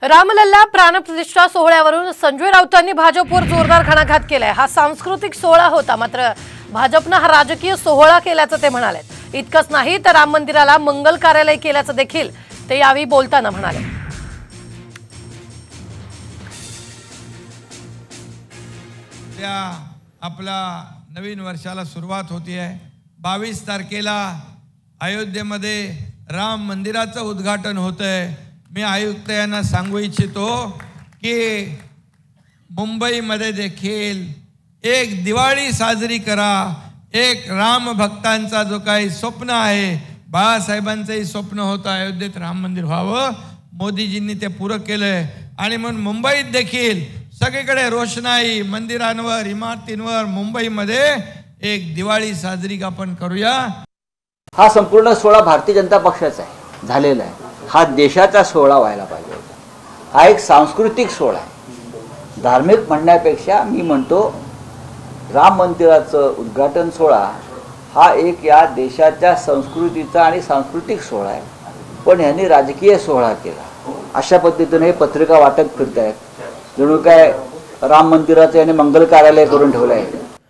रामलल्ला प्राणप्रतिष्ठा सोहळ्यावरून संजय राऊतांनी भाजपवर जोरदार घणाघात केलाय। हा सांस्कृतिक सोहळा होता, मात्र भाजपने हा राजकीय सोहळा केल्याचं ते म्हणाले। इतकंच नाही तर राम मंदिराला मंगल कार्यालय केल्याचं देखील ते यावेळी बोलताना म्हणाले। आपला नवीन वर्षाला सुरुवात होती आहे। 22 तारखेला अयोध्येमध्ये राम मंदिराचं उद्घाटन होतंय। मी आयुक्त यांना सांगू इच्छितो की मुंबईमध्ये देखील एक दिवाळी साजरी करा। एक राम भक्तांचा जो काही स्वप्न आहे, बाळासाहेबांचंही स्वप्न होतं अयोध्येत राम मंदिर व्हावं, मोदीजींनी ते पूर्ण केलंय। आणि म्हणून मुंबईत देखील सगळीकडे रोषणाई मंदिरांवर, इमारतींवर मुंबईमध्ये एक दिवाळी साजरी आपण करूया। हा संपूर्ण सोहळा भारतीय जनता पक्षाचा आहे, झालेला आहे। हा देशाचा सोहळा व्हायला पाहिजे होता। हा एक सांस्कृतिक सोहळा आहे। धार्मिक म्हणण्यापेक्षा मी म्हणतो राम मंदिराचं उद्घाटन सोहळा हा एक या देशाच्या संस्कृतीचा आणि सांस्कृतिक सोहळा आहे। पण यांनी राजकीय सोहळा केला। अशा पद्धतीने हे पत्रिका वाटप करत आहेत, जणू काय राम मंदिराचं याने मंगल कार्यालय करून ठेवलं आहे।